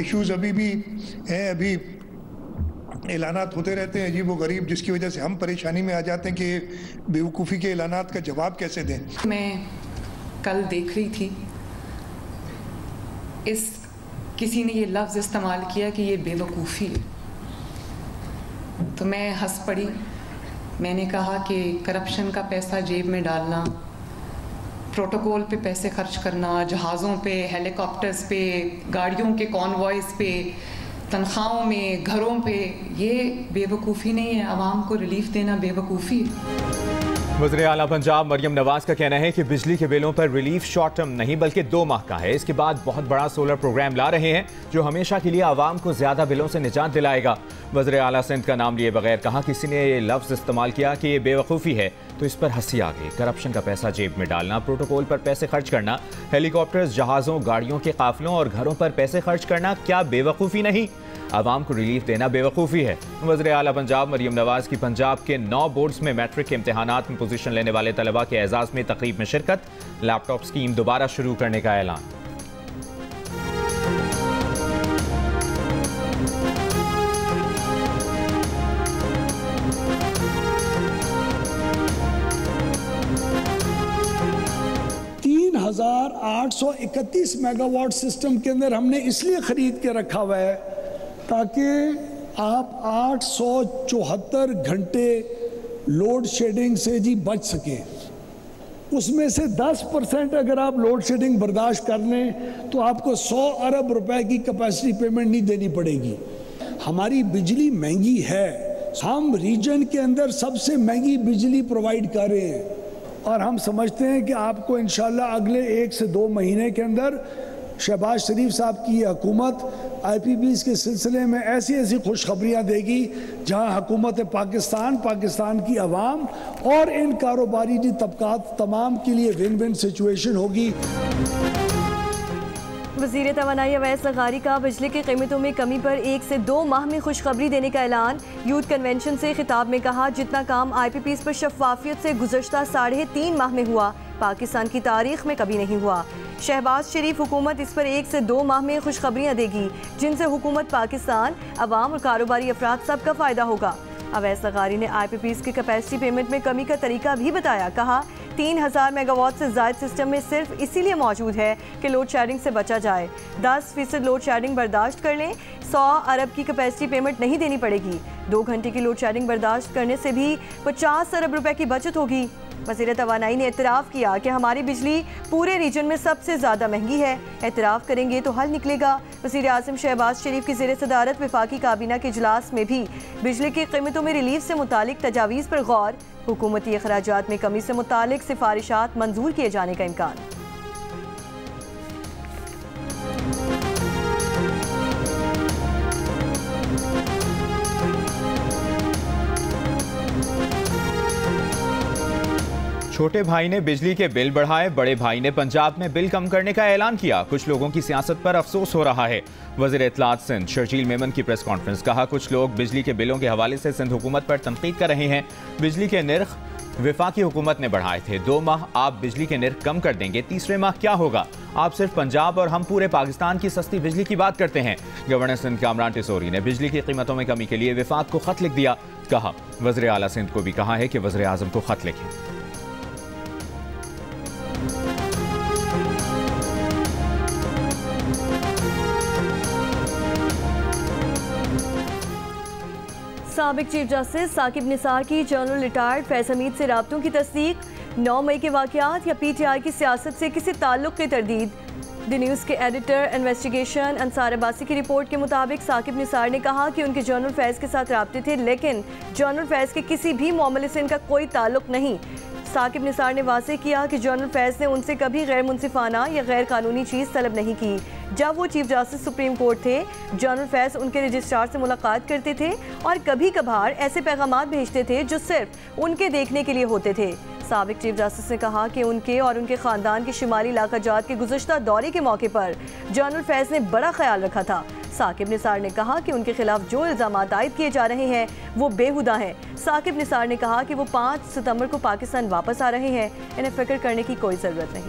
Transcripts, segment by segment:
Issues अभी भी हैं। अभी ऐलानात होते रहते हैं अजीब व गरीब, जिसकी वजह से हम परेशानी में आ जाते हैं कि बेवकूफ़ी के ऐलानात का जवाब कैसे दें। मैं कल देख रही थी, किसी ने ये लफ्ज़ इस्तेमाल किया कि ये बेवकूफ़ी है, तो मैं हंस पड़ी। मैंने कहा कि करप्शन का पैसा जेब में डालना, प्रोटोकॉल पे पैसे खर्च करना, जहाज़ों पे, हेलीकॉप्टर्स पे, गाड़ियों के कॉन्वॉयज़ पे, तनख्वाहों में, घरों पे, ये बेवकूफ़ी नहीं है। आवाम को रिलीफ देना बेवकूफ़ी है। वज़ीर आला पंजाब मरियम नवाज का कहना है कि बिजली के बिलों पर रिलीफ शॉर्ट टर्म नहीं बल्कि 2 माह का है। इसके बाद बहुत बड़ा सोलर प्रोग्राम ला रहे हैं जो हमेशा के लिए आवाम को ज्यादा बिलों से निजात दिलाएगा। वज़ीर आला सिंध का नाम लिए बगैर कहा, किसी ने ये लफ्ज़ इस्तेमाल किया कि ये बेवकूफ़ी है तो इस पर हंसी आ गई। करप्शन का पैसा जेब में डालना, प्रोटोकॉल पर पैसे खर्च करना, हेलीकॉप्टर्स, जहाज़ों, गाड़ियों के काफिलों और घरों पर पैसे खर्च करना क्या बेवकूफ़ी नहीं? आवाम को रिलीफ देना बेवकूफ़ी है। वज़ीर आला पंजाब मरियम नवाज की पंजाब के 9 बोर्ड्स में मैट्रिक के इम्तहानात में पोजीशन लेने वाले तलबा के एजाज़ में तकरीब में शिरकत, लैपटॉप स्कीम दोबारा शुरू करने का ऐलान। $3,831 मेगावाट सिस्टम के अंदर हमने इसलिए खरीद के रखा हुआ है ताकि आप 874 घंटे लोड शेडिंग से जी बच सकें। उसमें से 10% अगर आप लोड शेडिंग बर्दाश्त कर लें तो आपको 100 अरब रुपए की कैपेसिटी पेमेंट नहीं देनी पड़ेगी। हमारी बिजली महंगी है, हम रीजन के अंदर सबसे महंगी बिजली प्रोवाइड कर रहे हैं और हम समझते हैं कि आपको इंशाल्लाह अगले 1 से 2 महीने के अंदर शहबाज शरीफ साहब की हुकूमत IPPs के सिलसिले में ऐसी ऐसी खुशखबरियाँ देगी जहाँ हुकूमत पाकिस्तान की आवाम और इन कारोबारी तबकात तमाम के लिए विन विन सिचुएशन होगी। वज़ीर तवानाई अवैस लगारी का बिजली की कीमतों में कमी पर 1 से 2 माह में खुशखबरी देने का ऐलान। यूथ कन्वेंशन से खिताब में कहा, जितना काम IPPs पर शफाफियत से गुज़श्ता 3.5 माह में हुआ पाकिस्तान की तारीख में कभी नहीं हुआ। शहबाज शरीफ हुकूमत इस पर 1 से 2 माह में खुशखबरियाँ देगी जिनसे हुकूमत पाकिस्तान, अवाम और कारोबारी अफराद सबका फ़ायदा होगा। अवैस लगारी ने IPPs की कैपेसिटी पेमेंट में कमी का तरीका भी बताया। कहा, 3000 मेगावाट से ज़ायद सिस्टम में सिर्फ इसीलिए मौजूद है कि लोड शेडिंग से बचा जाए। 10% लोड शेडिंग बर्दाश्त कर लें, 100 अरब की कैपेसिटी पेमेंट नहीं देनी पड़ेगी। 2 घंटे की लोड शेडिंग बर्दाश्त करने से भी 50 अरब रुपए की बचत होगी। वज़ीर तवानाई ने एतराफ़ किया कि हमारी बिजली पूरे रीजन में सबसे ज़्यादा महंगी है। एतराफ़ करेंगे तो हल निकलेगा। वज़ीर आज़म शहबाज शरीफ की ज़ेर सदारत वफाकी काबीना के इजलास में भी बिजली की कीमतों में रिलीफ से मुतालिक तजावीज़ पर गौर, हुकूमती अखराजात में कमी से मुतालिक सिफारिशात मंजूर किए जाने का इम्कान। छोटे भाई ने बिजली के बिल बढ़ाए, बड़े भाई ने पंजाब में बिल कम करने का ऐलान किया। कुछ लोगों की सियासत पर अफसोस हो रहा है। वज़ीर इत्तलात सिंध शर्जील मेमन की प्रेस कॉन्फ्रेंस। कहा, कुछ लोग बिजली के बिलों के हवाले से सिंध हुकूमत पर तनकीद कर रहे हैं। बिजली के निर्ख वफाकी हुकूमत ने बढ़ाए थे। 2 माह आप बिजली के निर्ख कम कर देंगे, तीसरे माह क्या होगा? आप सिर्फ पंजाब और हम पूरे पाकिस्तान की सस्ती बिजली की बात करते हैं। गवर्नर सिंध कामरान टिसोरी ने बिजली की कीमतों में कमी के लिए वफाक को खत लिख दिया। कहा, वज़ीर आला सिंध को भी कहा है कि वज़ीर आज़म को खत लिखें। साबिक चीफ जस्टिस साकिब निसार की जनरल रिटायर्ड फैज़ हमीद से राब्तों की तस्दीक। 9 मई के वाक़यात या PTI की सियासत से किसी ताल्लुक़ की तरदीद। द न्यूज़ के एडिटर इन्वेस्टिगेशन अंसार अब्बासी की रिपोर्ट के मुताबिक साकिब निसार ने कहा कि उनके जनरल फैज़ के साथ राब्ते थे, लेकिन जनरल फैज़ के किसी भी मामले से इनका कोई ताल्लुक़ नहीं। साकिब निसार ने वाज़ेह किया कि जनरल फैज़ ने उनसे कभी गैर मुनसिफाना या गैर कानूनी चीज़ तलब नहीं की। जब वो चीफ जस्टिस सुप्रीम कोर्ट थे, जनरल फैज़ उनके रजिस्ट्रार से मुलाकात करते थे और कभी कभार ऐसे पैगामात भेजते थे जो सिर्फ उनके देखने के लिए होते थे। साबिक चीफ जस्टिस ने कहा कि उनके और उनके ख़ानदान के शुमाली इलाका जात के गुज़श्ता दौरे के मौके पर जनरल फैज़ ने बड़ा ख्याल रखा था। साकिब निसार ने कहा कि उनके खिलाफ जो इल्ज़ामात आयद किए जा रहे हैं वो बेहुदा हैं। साकिब निसार ने कहा कि वो 5 सितंबर को पाकिस्तान वापस आ रहे हैं, इन्हें फिक्र करने की कोई ज़रूरत नहीं।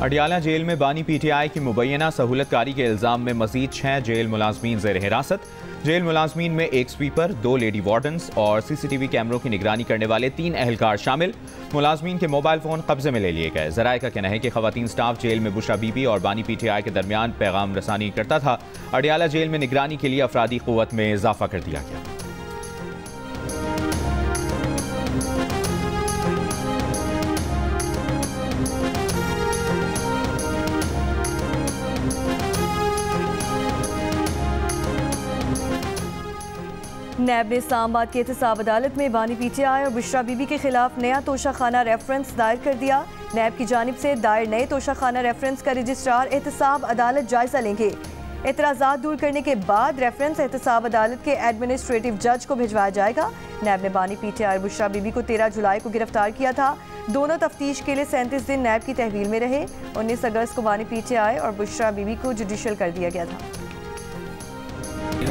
अडियाला जेल में बानी पीटीआई की मुबैना सहूलतकारी के इल्जाम में मजीद 6 जेल मुलाजमीन ज़ेर हिरासत। जेल मुलाजमीन में एक स्वीपर, 2 लेडी वार्डन्स और सीसीटीवी कैमरों की निगरानी करने वाले 3 एहलकार शामिल। मुलाजमीन के मोबाइल फ़ोन कब्जे में ले लिए गए। ज़राए का कहना है कि ख़वातीन स्टाफ जेल में बुशरा बीबी और बानी पीटीआई के दरमियान पैगाम रसानी करता था। अडियाला जेल में निगरानी के लिए अफरादी क़ुव्वत में इजाफा कर दिया गया। नैब ने इस्लामाबाद की एहतसाब अदालत में बानी पीटीआई और बुशरा बीबी के खिलाफ नया तोशाखाना रेफरेंस दायर कर दिया। नैब की जानिब से दायर नए तोशाखाना रेफरेंस का रजिस्ट्रार एहतसाब अदालत जायजा लेंगे। एतराज़ात दूर करने के बाद रेफरेंस एहतसाब अदालत के एडमिनिस्ट्रेटिव जज को भिजवाया जाएगा। नैब ने बानी पीटीआई और बुशरा बीबी को 13 जुलाई को गिरफ्तार किया था। दोनों तफ्तीश के लिए 37 दिन नैब की तहवील में रहे। 19 अगस्त को बानी पीटीआई और बुशरा बीबी को जुडिशल कर दिया गया था।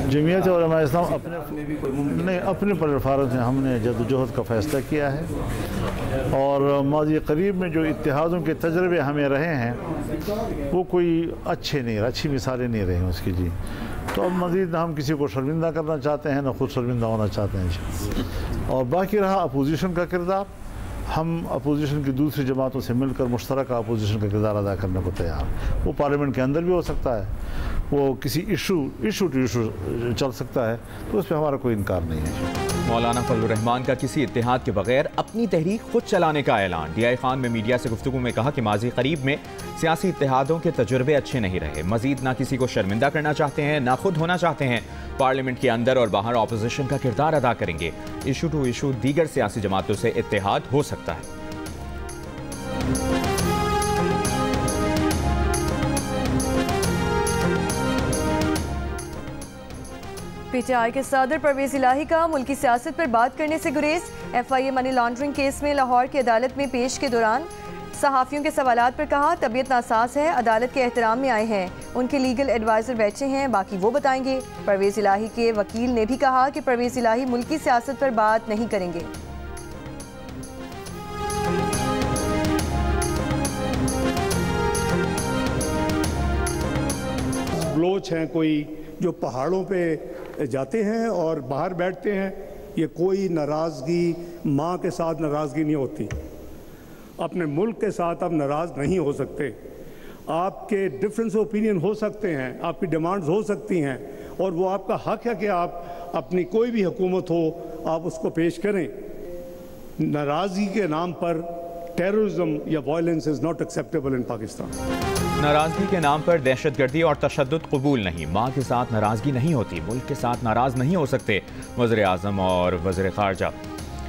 जमीयत उलमा इस्लाम अपने प्लेटफार्म से हमने जद्दोजहद का फ़ैसला किया है और माज़ी करीब में जो इत्तेहादों के तजर्बे हमें रहे हैं वो कोई अच्छे नहीं, अच्छी मिसालें नहीं रही उसकी जी। तो अब मज़ीद हम किसी को शर्मिंदा करना चाहते हैं, ना खुद शर्मिंदा होना चाहते हैं। और बाकी रहा अपोजिशन का किरदार, हम अपोजिशन की दूसरी जमातों से मिलकर मुश्तरका अपोजिशन का किरदार अदा करने को तैयार। वो पार्लियामेंट के अंदर भी हो सकता है, वो किसी इशू टू इशू चल सकता है, तो उस पर हमारा कोई इनकार नहीं है। मौलाना फजलुर रहमान का किसी इत्तेहाद के बगैर अपनी तहरीक खुद चलाने का ऐलान। डीआई खान में मीडिया से गुफ्तगू में कहा कि माजी करीब में सियासी इत्तेहादों के तजुर्बे अच्छे नहीं रहे। मजीद ना किसी को शर्मिंदा करना चाहते हैं, ना खुद होना चाहते हैं। पार्लियामेंट के अंदर और बाहर अपोजिशन का किरदार अदा करेंगे। इशू टू इशू दीगर सियासी जमातों से इत्तेहाद हो सकता है। पीटीआई के सदर परवेज इलाही का मुल्की सियासत पर बात करने से गुरेज। FIA मनी लॉन्ड्रिंग केस में लाहौर की अदालत में पेश के दौरान सहाफ़ियों के सवालात पर कहा, तबीयत नासाज है, अदालत के एहतराम में आए हैं, उनके लीगल एडवाइज़र बैठे हैं, बाकी वो बताएंगे। परवेज इलाही के वकील ने भी कहा कि परवेज इलाही मुल्की सियासत पर बात नहीं करेंगे। बलोच हैं कोई जो पहाड़ों पे जाते हैं और बाहर बैठते हैं, ये कोई नाराज़गी माँ के साथ नाराज़गी नहीं होती। अपने मुल्क के साथ आप नाराज़ नहीं हो सकते। आपके डिफरेंस ओपिनियन हो सकते हैं, आपकी डिमांड्स हो सकती हैं और वो आपका हक है कि आप अपनी कोई भी हुकूमत हो आप उसको पेश करें। नाराज़गी के नाम पर टेररिज्म या वायलेंस इज़ नॉट एक्सेप्टेबल इन पाकिस्तान। नाराजगी के नाम पर दहशतगर्दी और तशद्दुद कबूल नहीं। माँ के साथ नाराजगी नहीं होती, मुल्क के साथ नाराज नहीं हो सकते। वज़ीर आज़म और वज़ीर ख़ारजा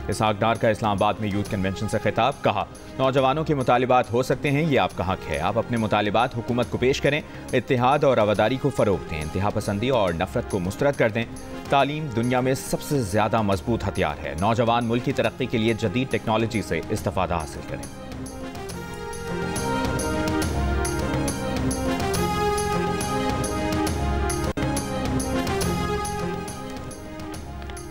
इसहाक डार का इस्लामाबाद में यूथ कन्वेंशन से खिताब। कहा, नौजवानों के मुतालिबात हो सकते हैं, ये आपका हक है। आप अपने मुतालिबात हुकूमत को पेश करें, इत्तेहाद और अवादारी को फ़रोग़ दें, इंतहा पसंदी और नफ़रत को मुस्तरद कर दें। तालीम दुनिया में सबसे ज़्यादा मजबूत हथियार है। नौजवान मुल्क की तरक्की के लिए जदीद टेक्नोलॉजी से इस्तिफ़ादा हासिल करें।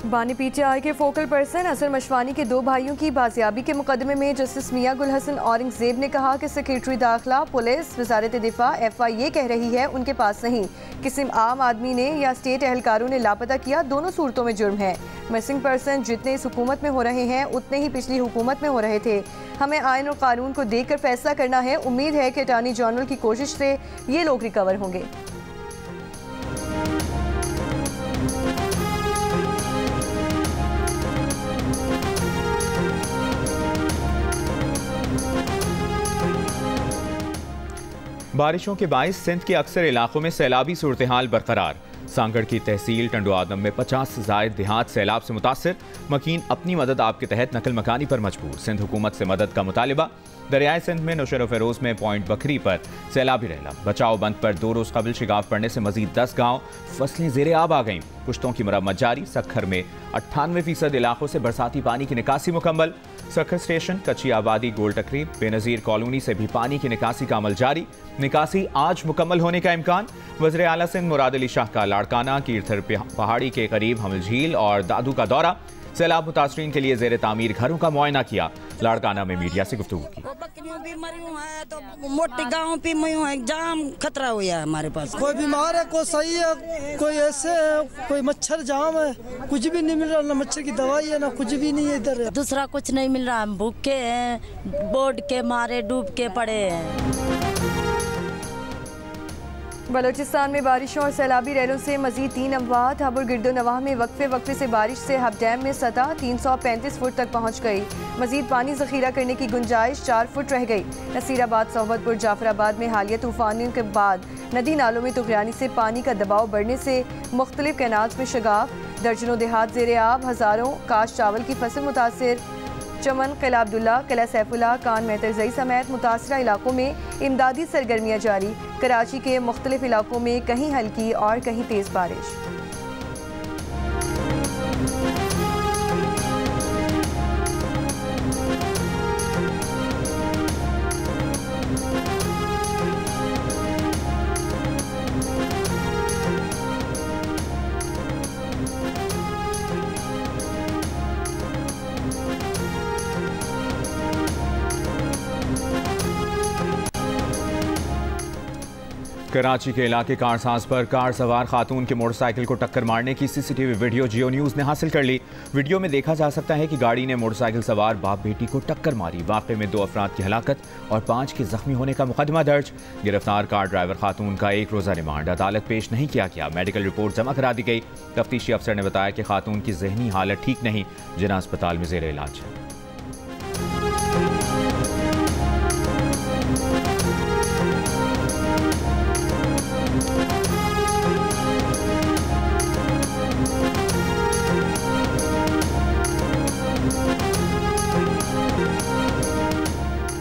बानी पीटीआई के फोकल पर्सन असर मशवानी के 2 भाइयों की बाजियाबी के मुकदमे में जस्टिस मियां गुल हसन औरंगजेब ने कहा कि सेक्रेटरी दाखिला, पुलिस, वजारत दिफा FIA कह रही है उनके पास नहीं, किसी आम आदमी ने या स्टेट एहलकारों ने लापता किया, दोनों सूरतों में जुर्म है। मिसिंग पर्सन जितने इस हुकूमत में हो रहे हैं उतने ही पिछली हुकूमत में हो रहे थे। हमें आइन और कानून को देख कर फैसला करना है। उम्मीद है कि अटॉर्नी जनरल की कोशिश से ये लोग रिकवर होंगे। बारिशों के बाइस सिंध के अक्सर इलाकों में सैलाबी सूरत हाल बरकरार। सांगड़ की तहसील टंडो आदम में 50 से ज़ायद देहात सैलाब से मुतासर। मकीन अपनी मदद आपके तहत नकल मकानी पर मजबूर। सिंध हुकूमत से मदद का मुतालिबा। दरियाए सिंध में नौशेर फेरोज में पॉइंट बकरी पर सैलाबी रहला। बचाव बंद पर 2 रोज़ कबल शिगाफ पड़ने से मजीद 10 गाँव फसलें ज़ेरे आब आ गईं। पुश्तों की मरम्मत जारी। सखर में 98% इलाकों से बरसाती पानी की निकासी मुकम्मल। सखर स्टेशन, कच्ची आबादी, गोल टकरी, बेनज़ीर कॉलोनी से भी पानी की निकासी का अमल जारी। निकासी आज मुकम्मल होने का इम्कान। वज़ीर आला सिंध मुराद अली शाह का लाड़काना, कीरथर पहाड़ी के करीब हमल झील और दादू का दौरा। सैलाब मुतासरीन के लिए ज़ेर तामीर घरों का मुआयना किया। लाड़काना में मीडिया से गुफ्तगू की। बीमारी है तो मोटी गाँव पे जाम खतरा हुआ है हमारे पास। कोई बीमार है, कोई सही है, कोई ऐसे है, कोई मच्छर जाम है, कुछ भी नहीं मिल रहा, ना मच्छर की दवाई है ना कुछ भी नहीं है इधर। दूसरा कुछ नहीं मिल रहा, हम भूखे हैं, बोर्ड के मारे डूब के पड़े हैं। बलूचिस्तान में बारिशों और सैलाबी रैलों से मजीद 3 अमवात। हब और गिरदो नवाह में वक्फे से बारिश से हब डैम में सतह 335 फुट तक पहुँच गई। मजीद पानी जखीरा करने की गुंजाइश 4 फुट रह गई। नसीराबाद, सोहबतपुर, जाफराबाद में हालिया तूफानों के बाद नदी नालों में तुगयानी से पानी का दबाव बढ़ने से मुख्तलिफ कैनाल्स में शगाफ। दर्जनों देहात ज़ेरे आब, हज़ारों काश चावल की फसल मुतासिर। चमन, किला अब्दुल्ला, किला सैफुल्ला, कान मेहतरजई समेत मुतासरा इलाकों में इमदादी सरगर्मियाँ जारी। कराची के मुख्तलिफ इलाकों में कहीं हल्की और कहीं तेज़ बारिश। कराची के इलाके कारसाज पर कार सवार खातून के मोटरसाइकिल को टक्कर मारने की सीसीटीवी वीडियो जियो न्यूज़ ने हासिल कर ली। वीडियो में देखा जा सकता है कि गाड़ी ने मोटरसाइकिल सवार बाप बेटी को टक्कर मारी। वाक़े में 2 अफराद की हलाकत और 5 के जख्मी होने का मुकदमा दर्ज। गिरफ्तार कार ड्राइवर खातून का 1 रोज़ा रिमांड अदालत पेश नहीं किया गया। मेडिकल रिपोर्ट जमा करा दी गई। तफ्तीशी अफसर ने बताया कि खातून की जहनी हालत ठीक नहीं, जिन्ना अस्पताल में ज़ेर इलाज है।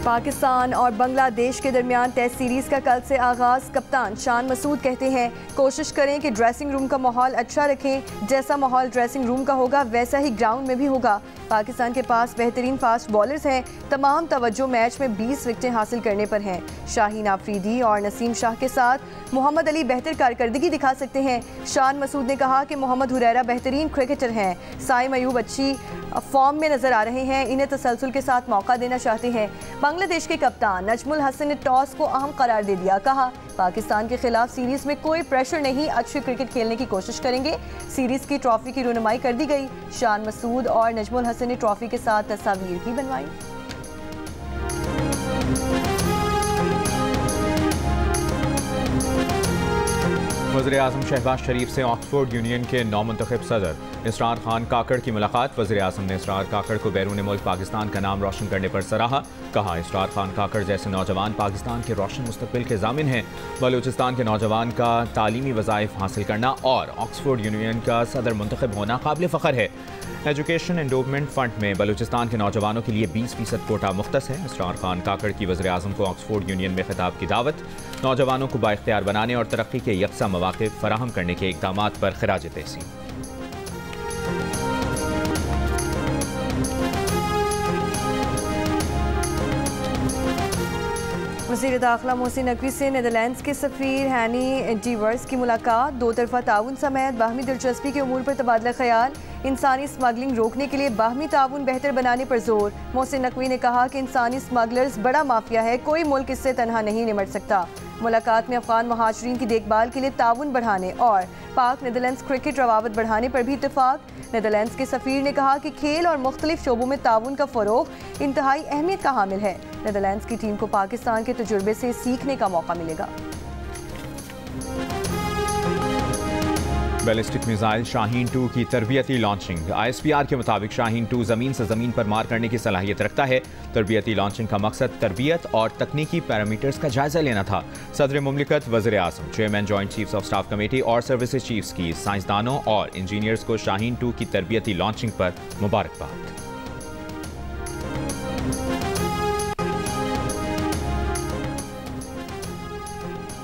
पाकिस्तान और बांग्लादेश के दरमियान टेस्ट सीरीज का कल से आगाज। कप्तान शान मसूद कहते हैं कोशिश करें कि ड्रेसिंग रूम का माहौल अच्छा रखें। जैसा माहौल ड्रेसिंग रूम का होगा वैसा ही ग्राउंड में भी होगा। पाकिस्तान के पास बेहतरीन फास्ट बॉलर्स हैं। तमाम तवज्जो मैच में 20 विकेटें हासिल करने पर हैं। शाहीन आफरीदी और नसीम शाह के साथ मोहम्मद अली बेहतर कारकर्दगी दिखा सकते हैं। शान मसूद ने कहा कि मोहम्मद हुरैरा बेहतरीन क्रिकेटर हैं। साइम अयूब अच्छी फॉर्म में नजर आ रहे हैं, इन्हें तसलसल के साथ मौका देना चाहते हैं। बांग्लादेश के कप्तान नजमुल हसन ने टॉस को अहम करार दे दिया। कहा पाकिस्तान के खिलाफ सीरीज में कोई प्रेशर नहीं, अच्छी क्रिकेट खेलने की कोशिश करेंगे। सीरीज की ट्रॉफी की रुनमाई कर दी गई। शान मसूद और नजमुल हसन ने ट्रॉफी के साथ तस्वीर भी बनवाई। वज़ीर-ए-आज़म शहबाज शरीफ से ऑक्सफोर्ड यूनियन के नौमुंतखब सदर इसरार खान काकड़ की मुलाकात। वज़ीर-ए-आज़म ने इसरार काकड़ को बैरून मुल्क पाकिस्तान का नाम रोशन करने पर सराहा। कहा इसरार खान काकड़ जैसे नौजवान पाकिस्तान के रोशन मुस्तकबिल के ज़ामिन हैं। बलूचिस्तान के नौजवान का तालीमी वज़ाइफ हासिल करना और ऑक्सफोर्ड यूनियन का सदर मुंतखब होना काबिल फ़ख्र है। एजुकेशन एंडोवमेंट फ़ंड में बलूचिस्तान के नौजवानों के लिए 20% कोटा मुख्तस है। इसरार खान काकड़ की वज़ीर-ए-आज़म को ऑक्सफोर्ड यूनियन में खिताब की दावत। नौजवानों को बाइख्तियार बनाने और तरक्की के यकसा मौक़े फराहम करने के इक़दामात पर खिराज तहसीन। वज़ीर दाखिला मोहसिन नकवी से नीदरलैंड्स के सफ़ीर हैनी डीवर्स की मुलाकात। 2 तरफ़ा ताउन समेत बाहमी दिलचस्पी के उमूर पर तबादला ख्याल। इंसानी स्मगलिंग रोकने के लिए बाहमी ताउन बेहतर बनाने पर जोर। मोहसिन नकवी ने कहा कि इंसानी स्मगलर्स बड़ा माफिया है, कोई मुल्क इससे तनहा नहीं निमट सकता। मुलाकात में अफगान महाजरीन की देखभाल के लिए ताउन बढ़ाने और पाक नीदरलैंड्स क्रिकेट रवावत बढ़ाने पर भी इत्तेफाक। नीदरलैंड्स के सफ़ीर ने कहा कि खेल और मुख्तलिफ शोबों में ताउन का फ़रोग़ इंतहाई अहमियत का हामिल है। नीदरलैंड्स की टीम को पाकिस्तान के तजुर्बे से सीखने का मौका मिलेगा। बैलिस्टिक मिसाइल शाहीन 2 की तरबियती लॉन्चिंग। ISPR के मुताबिक शाहीन 2 ज़मीन से ज़मीन पर मार करने की सलाहियत रखता है। तरबियती लॉन्चिंग का मकसद तरबियत और तकनीकी पैरामीटर्स का जायजा लेना था। सदर मुमलिकत, वज़ीर-ए-आज़म, chairman joint chiefs of staff committee और सर्विसेज चीफ्स की साइंसदानों और इंजीनियर्स को शाहीन 2 की तरबियती लॉन्चिंग पर मुबारकबाद।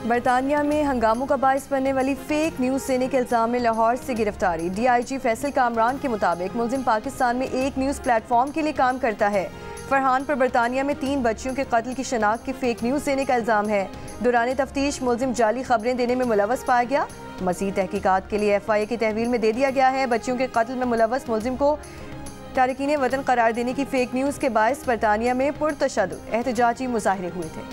बरतानिया में हंगामों का बायस बनने वाली फेक न्यूज़ देने के इल्ज़ाम में लाहौर से गिरफ्तारी। DIG फैसल कामरान के मुताबिक मुलजिम पाकिस्तान में एक न्यूज़ प्लेटफॉर्म के लिए काम करता है। फरहान पर बरतानिया में 3 बच्चियों के कत्ल की शनाख्त की फेक न्यूज़ देने का इल्ज़ाम है। दौरान तफ्तीश मुलजिम जाली खबरें देने में मुलव्वस पाया गया। मज़ीद तहकीकात के लिए FIA की तहवील में दे दिया गया है। बच्चियों के कत्ल में मुलव्वस मुलजिम को तारकीन वतन करार देने की फेक न्यूज़ के बायस बरतानिया में पुरतशद्दुद एहतजाजी मुजाहरे हुए थे।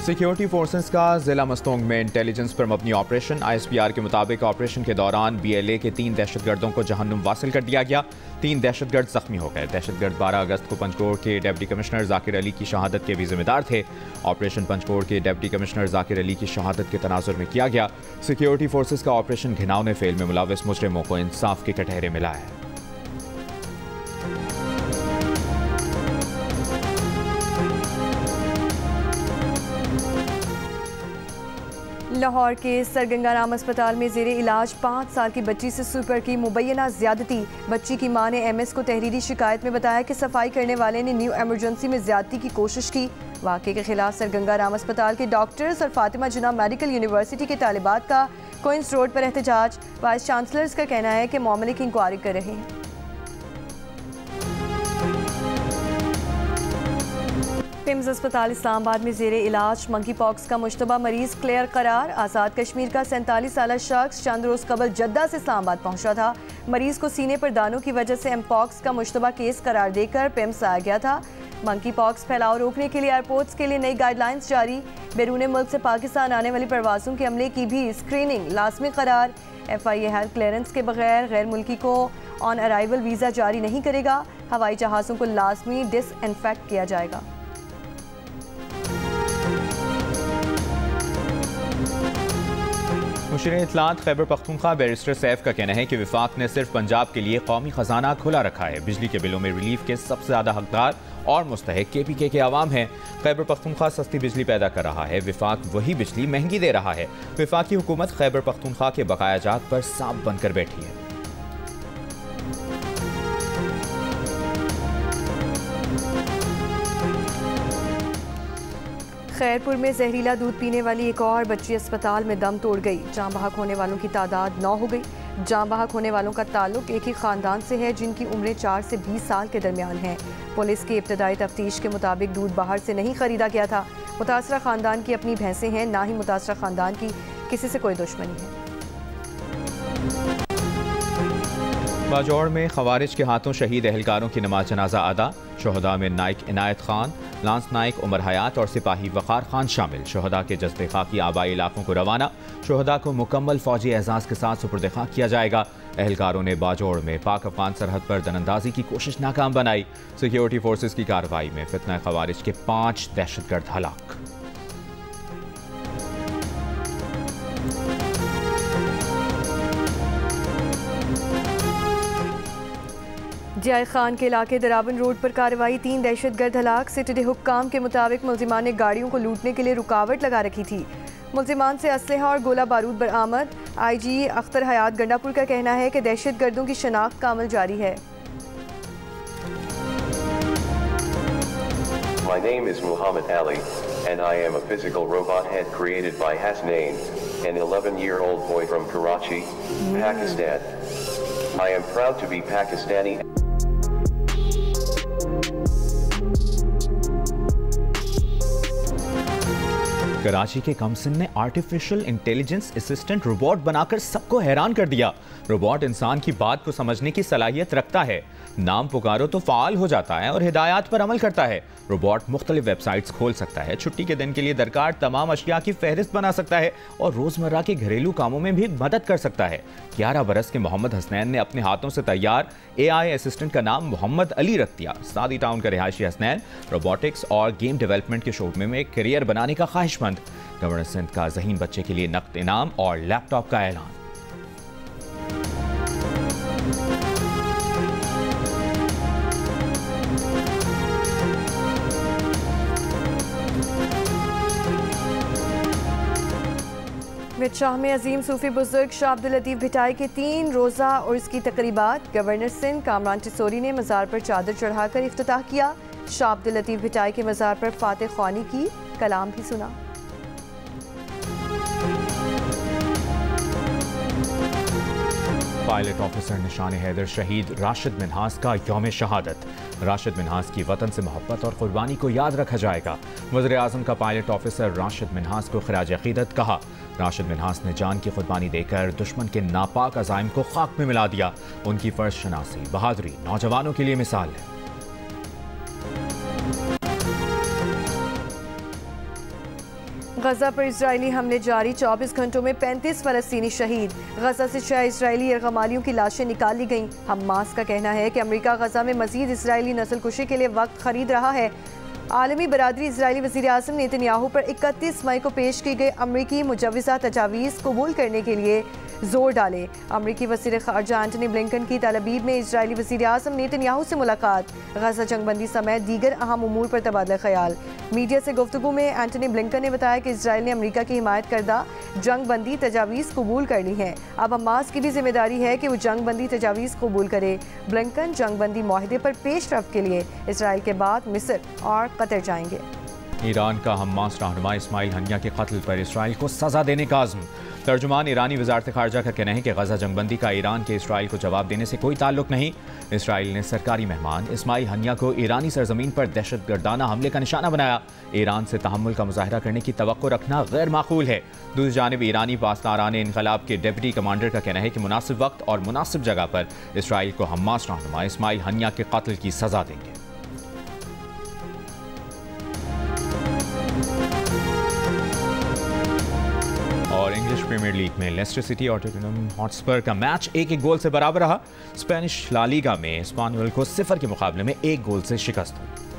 सिक्योरिटी फोर्सेस का जिला मस्तोंग में इंटेलिजेंस पर मबनी ऑपरेशन। ISPR के मुताबिक ऑपरेशन के दौरान BLA के 3 दहशतगर्दों को जहन्नुम वासिल कर दिया गया। 3 दहशतगर्द जख्मी हो गए। दहशतगर्द 12 अगस्त को पंचकोट के डिप्टी कमिश्नर जाकिर अली की शहादत के भी जिम्मेदार थे। ऑपरेशन पंचकोट के डिप्टी कमिश्नर जाकिर अली की शहादत के तनाजुर में किया गया। सिक्योरिटी फोर्सेस का ऑपरेशन घिनौने फेल में मुलविस मुजरिमों को इंसाफ के कटहरे मिला है। लाहौर के सरगंगाराम अस्पताल में ज़ेरे इलाज 5 साल की बच्ची से सुपर की मुबैना ज्यादती। बच्ची की मां ने MS को तहरीरी शिकायत में बताया कि सफाई करने वाले ने न्यू एमरजेंसी में ज्यादती की कोशिश की। वाक़े के खिलाफ सरगंगाराम अस्पताल के डॉक्टर्स और फातिमा जिन्ना मेडिकल यूनिवर्सिटी के तालिबात का क्वींस रोड पर एहतजाज। वाइस चांसलर्स का कहना है कि मामले की इंक्वायरी कर रहे हैं। पिम्स अस्पताल इस्लामाबाद में ज़ेरे इलाज मंकी पॉक्स का मुश्तबा मरीज क्लियर करार। आज़ाद कश्मीर का 47 साल शख्स चंद रोज़ कबल जद्दा से इस्लामाबाद पहुंचा था। मरीज को सीने पर दानों की वजह से एमपॉक्स का मुश्तबा केस करार देकर पिम्स आया गया था। मंकी पॉक्स फैलाव रोकने के लिए एयरपोर्ट्स के लिए नई गाइडलाइंस जारी। बैरून मुल्क से पाकिस्तान आने वाली परवाज़ों के अमले की भी स्क्रीनिंग लाजमी करार। FIA हेल्थ क्लियरेंस के बगैर गैर मुल्की को ऑन अराइवल वीज़ा जारी नहीं करेगा। हवाई जहाज़ों को लाजमी डिसइंफेक्ट किया जाएगा। मुशीर इत्तलात खैबर पख्तूनख्वा बैरिस्टर सैफ का कहना है कि विफाक ने सिर्फ पंजाब के लिए कौमी खजाना खुला रखा है। बिजली के बिलों में रिलीफ के सबसे ज़्यादा हकदार और मुस्तहिक KPK के आवाम हैं। खैबर पख्तूनख्वा सस्ती बिजली पैदा कर रहा है, विफाक वही बिजली महंगी दे रहा है। विफाकी हुकूमत खैबर पख्तूनख्वा के बकायाजात पर सांप बनकर बैठी है। खैरपुर में जहरीला दूध पीने वाली एक और बच्ची अस्पताल में दम तोड़ गई। जाँ बहक होने वालों की तादाद 9 हो गई। जाँ बहक होने वालों का ताल्लुक एक ही खानदान से है जिनकी उम्रें 4 से 20 साल के दरमियान है। पुलिस की इब्तदाई तफ्तीश के मुताबिक दूध बाहर से नहीं खरीदा गया था। मुतासरा खानदान की अपनी भैंसें हैं, ना ही मुतासरा खानदान की किसी से कोई दुश्मनी है। बाजौड़ में खवारिज के हाथों शहीद एहलकारों की नमाज जनाजा अदा। शोहदा में नाइक इनायत खान, लांस नाइक उमर हयात और सिपाही वक़ार खान शामिल। शोहदा के जज्बे खाकी आबाई इलाकों को रवाना। शोहदा को मुकम्मल फौजी एजाज के साथ सुपुर्द खाक किया जाएगा। एहलकारों ने बाजौड़ में पाक अफगान सरहद पर दनंदाजी की कोशिश नाकाम बनाई। सिक्योरिटी फोर्सेस की कार्रवाई में फितना खवारिज के 5 दहशतगर्द हलाक। जिया खान के इलाके दराबन रोड पर कार्रवाई। 3 दहशतगर्द हलाक। सिटी हुक्काम के मुताबिक मुल्जिमान ने गाड़ियों को लूटने के लिए रुकावट लगा रखी थी। मुल्जिमान से असलहा और गोला बारूद बरामद। IG अख्तर हयात गंडापुर का कहना है कि दहशतगर्दों की शनाख्त का अमल जारी है। My name is Muhammad Ali, and I am a physical robot head created by Hasnain, an 11-year-old boy from Karachi, Pakistan. I am proud to be Pakistani. Karachi के कमसिन ने आर्टिफिशियल इंटेलिजेंस असिस्टेंट रोबोट बनाकर सबको हैरान कर दिया। Robot इंसान की बात को समझने की सलाहियत रखता है। नाम पुकारो तो फाल हो जाता है और हिदायत पर अमल करता है। रोबोट मुख्तलिफ वेबसाइट्स खोल सकता है, छुट्टी के दिन के लिए दरकार तमाम अशिया की फहरिस्त बना सकता है और रोज़मर्रा के घरेलू कामों में भी मदद कर सकता है। 11 बरस के मोहम्मद हसनैन ने अपने हाथों से तैयार AI असिस्टेंट का नाम मोहम्मद अली रख दिया। सादी टाउन का रिहायशी हसनैन रोबोटिक्स और गेम डेवलपमेंट के शोबे में एक करियर बनाने का ख्वाहिशमंद। गवर्नर सिंध का ज़हीन बच्चे के लिए नकद इनाम और लैपटॉप का ऐलान। शाह में अजीम सूफी बुजुर्ग शाह अब्दुल लतीफ़ भिटाई के 3 रोज़ा उर्स की तकरीबात। गवर्नर सिंध कामरान टिसोरी ने मज़ार पर चादर चढ़ाकर इफ्तिताह किया। शाह अब्दुल लतीफ़ भिटाई के मज़ार पर फातिह ख्वानी की, कलाम भी सुना। पायलट ऑफिसर निशान हैदर शहीद राशिद मिन्हास का यौम शहादत। राशिद मिन्हास की वतन से मोहब्बत और कुर्बानी को याद रखा जाएगा। वज़ीर आज़म का पायलट ऑफिसर राशिद मिन्हास को खिराज अक़ीदत कहा। राशिद मिन्हास ने जान की कुर्बानी देकर दुश्मन के नापाक अज़ाइम को खाक में मिला दिया। उनकी फर्ज शनासी बहादुरी नौजवानों के लिए मिसाल है। गजा पर इजरायली हमले जारी, 24 घंटों में 35 फलस्तीनी शहीद। गजा से 6 इजरायली यरगमालियों की लाशें निकाल ली गईं। हमास का कहना है कि अमेरिका गजा में मजीद इजरायली नस्लकुशी के लिए वक्त खरीद रहा है। आलमी बरादरी इजरायली वज़ीर आज़म नेतन्याहू पर 31 मई को पेश की गई अमरीकी मुजव्वज़ा तजावीज़ कबूल करने के लिए जोर डाले। अमरीकी वज़ीर ख़ारजा एंटनी ब्लिंकन की तलबीब में इजरायली वज़ीर आज़म नेतन्याहू से मुलाकात। गजा जंगबंदी समेत दीगर अहम उमूर पर तबादला ख्याल। मीडिया से गुफ्तगू में एंटनी ब्लिंकन ने बताया कि इजराइल ने अमरीका की हिमायत करदा जंगबंदी तजावीज़ कबूल कर ली है। अब हमास की भी जिम्मेदारी है कि वो जंगबंदी तजावीज़ कबूल करे। ब्लिंकन जंगबंदी माहिदे पर पेशरफ्त के लिए इजराइल के बाद मिस्र और कतर जाएंगे। ईरान का हमास रहनुमा इस्माइल हनिया के कत्ल पर इसराइल को सजा देने का आज़म। तर्जुमान ईरानी वज़ारत ख़ारजा का कहना है कि गजा जंगबंदी का ईरान के इसराइल को जवाब देने से कोई ताल्लुक नहीं। इसराइल ने सरकारी मेहमान इस्माइल हनिया को ईरानी सरजमीन पर दहशतगर्दाना हमले का निशाना बनाया। ईरान से तहम्मुल का मुजाहरा करने की तवक्को रखना गैर माकूल है। दूसरी जानिब ईरानी पासदारान इनकलाब के डिप्टी कमांडर का कहना है कि मुनासिब वक्त और मुनासिब जगह पर इसराइल को हमास रहनुमा इस्माइल हनिया के कत्ल की सजा देंगे। और इंग्लिश प्रीमियर लीग में लेस्टर सिटी और टॉटनहम हॉटस्पर का मैच 1-1 गोल से बराबर रहा। स्पेनिश ला लीगा में एस्पान्योल को 0 के मुकाबले में 1 गोल से शिकस्त हुई।